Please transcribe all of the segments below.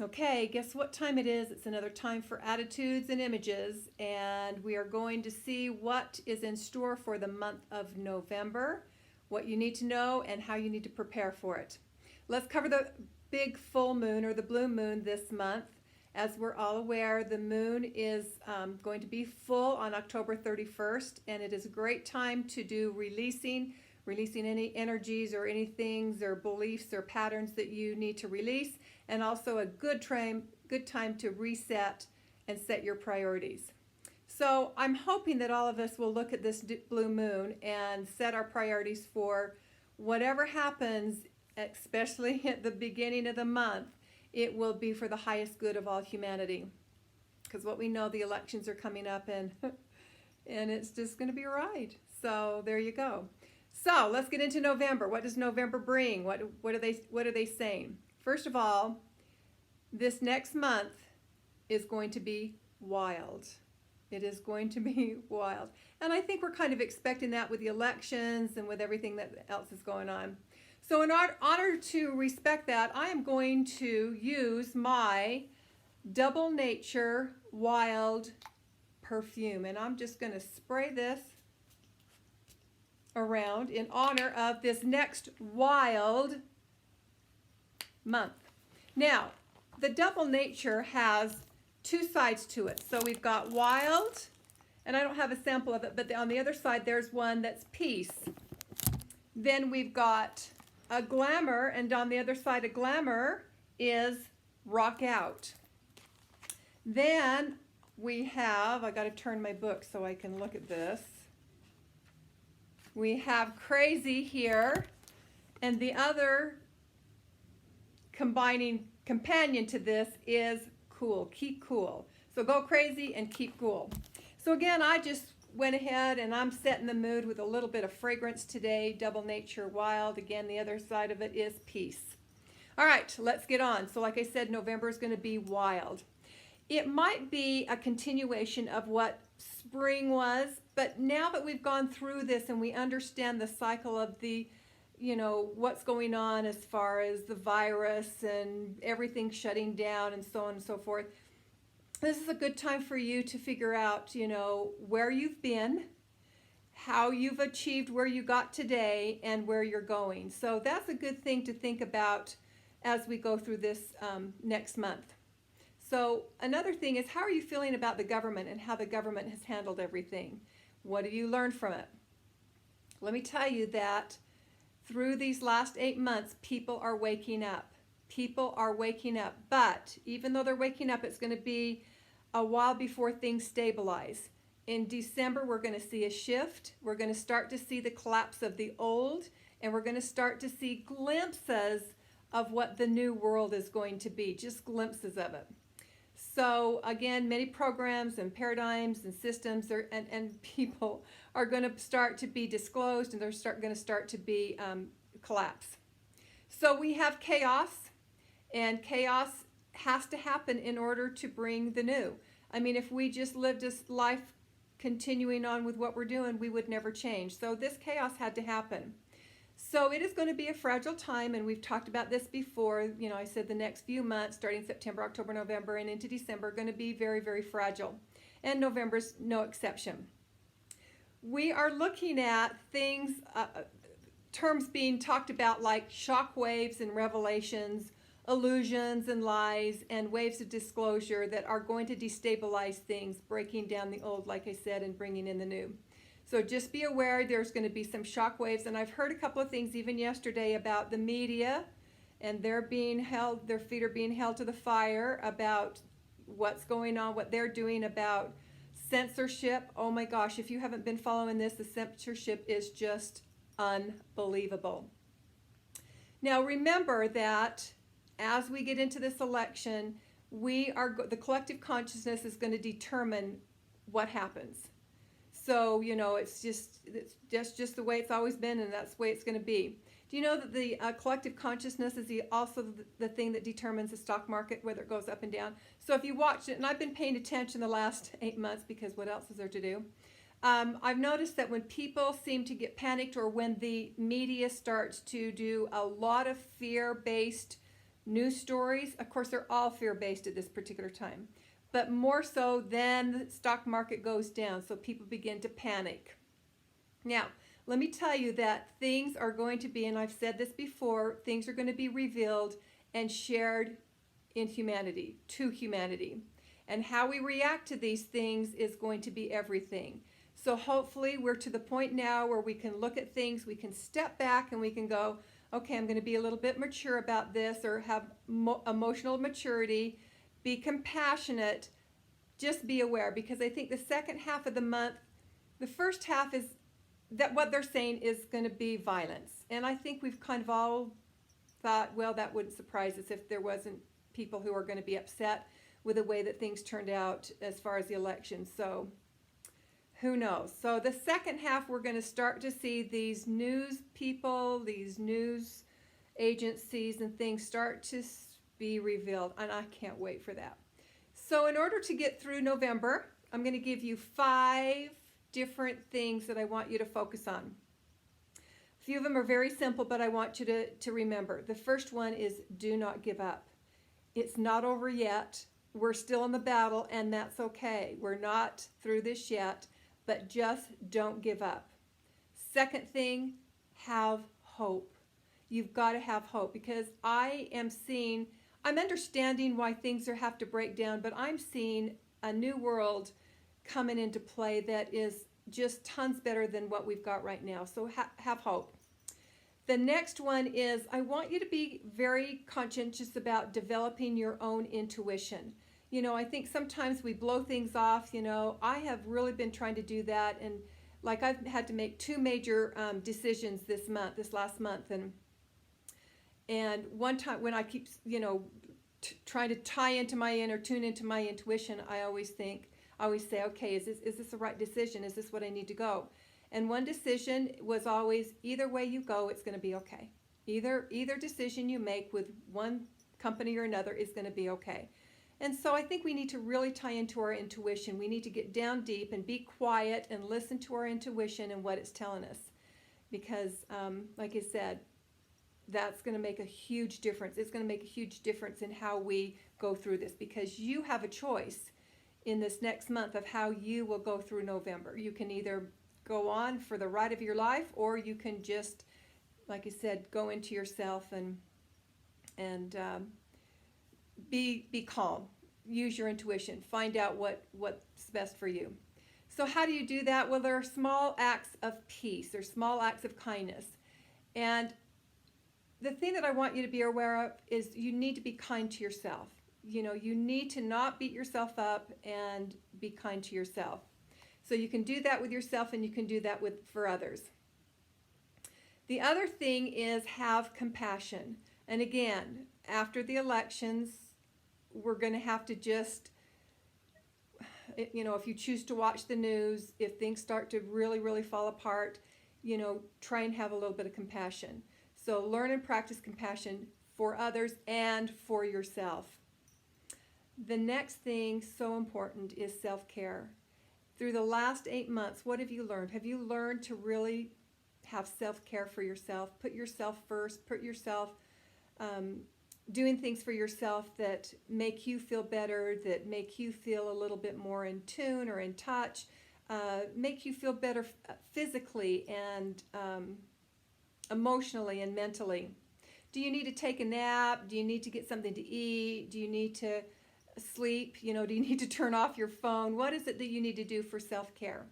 Okay, guess what time it is? It's another time for attitudes and images, and we are going to see what is in store for the month of November, what you need to know, and how you need to prepare for it. Let's cover the big full moon or the blue moon this month. As we're all aware, the moon is going to be full on October 31st, and it is a great time to do releasing any energies or any things or beliefs or patterns that you need to release, and also a good time to reset and set your priorities. So I'm hoping that all of us will look at this blue moon and set our priorities for whatever happens, especially at the beginning of the month. It will be for the highest good of all humanity, because what we know, the elections are coming up, and and it's just going to be a ride. So there you go. So let's get into November. What does November bring? What are they saying? First of all, this next month is going to be wild. It is going to be wild. And I think we're kind of expecting that with the elections and with everything that else is going on. So in order to respect that, I am going to use my Double Nature Wild perfume. And I'm just going to spray this around in honor of this next wild month. Now, the Double Nature has two sides to it. So we've got wild, and I don't have a sample of it, but on the other side there's one that's peace. Then we've got a glamour, and on the other side of glamour is rock out. Then we have, I got to turn my book so I can look at this. We have crazy here, and the other combining companion to this is cool. Keep cool. So go crazy and keep cool. So again, I just went ahead and I'm setting the mood with a little bit of fragrance today. Double Nature Wild. Again, the other side of it is peace. All right, let's get on. So like I said, November is going to be wild. It might be a continuation of what spring was, but now that we've gone through this and we understand the cycle of the, what's going on as far as the virus and everything shutting down and so on and so forth, this is a good time for you to figure out, where you've been, how you've achieved where you got today, and where you're going. So that's a good thing to think about as we go through this next month. So another thing is, how are you feeling about the government and how the government has handled everything? What have you learned from it? Let me tell you that through these last 8 months, people are waking up. People are waking up. But even though they're waking up, it's going to be a while before things stabilize. In December, we're going to see a shift. We're going to start to see the collapse of the old, and we're going to start to see glimpses of what the new world is going to be, just glimpses of it. So again, many programs and paradigms and systems and people are going to start to be disclosed, and they're going to start to be collapse. So we have chaos, and chaos has to happen in order to bring the new. I mean, if we just lived this life continuing on with what we're doing, we would never change. So this chaos had to happen. So it is going to be a fragile time, and we've talked about this before. I said the next few months, starting September, October, November, and into December, are going to be very, very fragile. And November's no exception. We are looking at things, terms being talked about like shock waves and revelations, illusions and lies, and waves of disclosure that are going to destabilize things, breaking down the old, like I said, and bringing in the new. So just be aware there's going to be some shock waves. And I've heard a couple of things even yesterday about the media, and their feet are being held to the fire about what's going on, what they're doing about censorship. Oh my gosh, if you haven't been following this, the censorship is just unbelievable. Now remember that as we get into this election, the collective consciousness is going to determine what happens. So, it's just the way it's always been, and that's the way it's going to be. Do you know that the collective consciousness is also the thing that determines the stock market, whether it goes up and down? So if you watched it, and I've been paying attention the last 8 months, because what else is there to do? I've noticed that when people seem to get panicked, or when the media starts to do a lot of fear-based news stories. Of course, they're all fear-based at this particular time, but more so then the stock market goes down, so people begin to panic. Now, let me tell you that things are going to be, and I've said this before, things are going to be revealed and shared in humanity, to humanity. And how we react to these things is going to be everything. So hopefully we're to the point now where we can look at things, we can step back and we can go, okay, I'm going to be a little bit mature about this, or have emotional maturity, be compassionate, just be aware. Because I think the second half of the month, the first half is that what they're saying is going to be violence. And I think we've kind of all thought, well, that wouldn't surprise us if there wasn't people who are going to be upset with the way that things turned out as far as the election. So who knows? So the second half, we're going to start to see these news people, these news agencies and things start to be revealed. And I can't wait for that. So in order to get through November, I'm going to give you 5 different things that I want you to focus on. A few of them are very simple, but I want you to remember. The first one is do not give up. It's not over yet. We're still in the battle, and that's okay. We're not through this yet, but just don't give up. Second thing, have hope. You've got to have hope, because I'm understanding why things have to break down, but I'm seeing a new world coming into play that is just tons better than what we've got right now. So have hope. The next one is I want you to be very conscientious about developing your own intuition. I think sometimes we blow things off. I have really been trying to do that, and like I've had to make 2 major decisions this last month, and one time when I keep trying to tune into my intuition, I always say, okay, is this the right decision? Is this what I need to go? And one decision was always, either way you go, it's going to be okay. Either decision you make with one company or another is going to be okay. And so I think we need to really tie into our intuition. We need to get down deep and be quiet and listen to our intuition and what it's telling us. Because, like I said, that's going to make a huge difference. It's going to make a huge difference in how we go through this, because you have a choice in this next month of how you will go through November. You can either go on for the ride of your life, or you can just, like I said, go into yourself and be calm. Use your intuition. Find out what's best for you. So how do you do that? Well, there are small acts of peace. There's small acts of kindness. And the thing that I want you to be aware of is you need to be kind to yourself. You need to not beat yourself up and be kind to yourself. So you can do that with yourself, and you can do that for others. The other thing is have compassion. And again, after the elections, we're going to have to just, if you choose to watch the news, if things start to really, really fall apart, try and have a little bit of compassion. So learn and practice compassion for others and for yourself. The next thing, so important, is self-care. Through the last 8 months, what have you learned? Have you learned to really have self-care for yourself? Put yourself first. Put yourself doing things for yourself that make you feel better, that make you feel a little bit more in tune or in touch, make you feel better physically and emotionally and mentally. Do you need to take a nap? Do you need to get something to eat? Do you need to sleep? Do you need to turn off your phone? What is it that you need to do for self-care?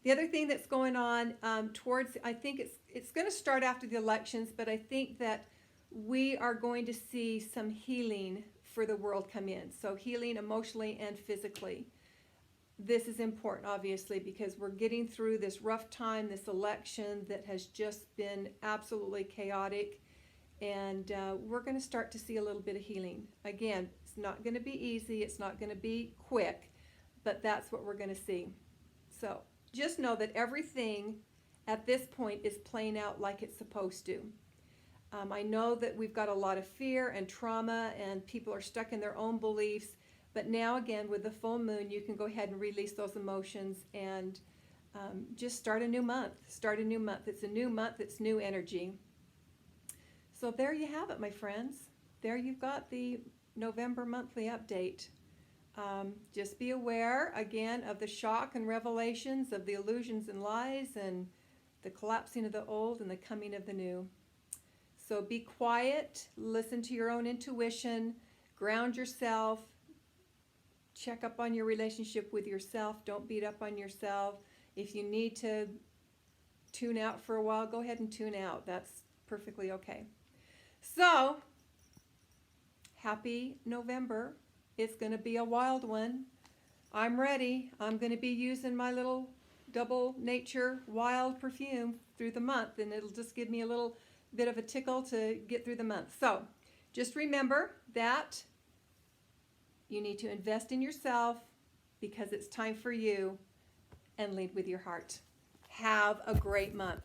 The other thing that's going on I think it's going to start after the elections, but I think that we are going to see some healing for the world come in. So healing emotionally and physically. This is important, obviously, because we're getting through this rough time, this election that has just been absolutely chaotic. And we're going to start to see a little bit of healing. Again, it's not going to be easy. It's not going to be quick, but that's what we're going to see. So just know that everything at this point is playing out like it's supposed to. I know that we've got a lot of fear and trauma, and people are stuck in their own beliefs. But now, again, with the full moon, you can go ahead and release those emotions and just start a new month. Start a new month. It's a new month. It's new energy. So there you have it, my friends. there you've got the November monthly update. Just be aware, again, of the shock and revelations of the illusions and lies and the collapsing of the old and the coming of the new. So be quiet, listen to your own intuition, ground yourself, check up on your relationship with yourself. Don't beat up on yourself. If you need to tune out for a while, go ahead and tune out. That's perfectly okay. So, happy November. It's going to be a wild one. I'm ready. I'm going to be using my little double nature wild perfume through the month, and it'll just give me a little bit of a tickle to get through the month. So, just remember that you need to invest in yourself because it's time for you, and lead with your heart. Have a great month.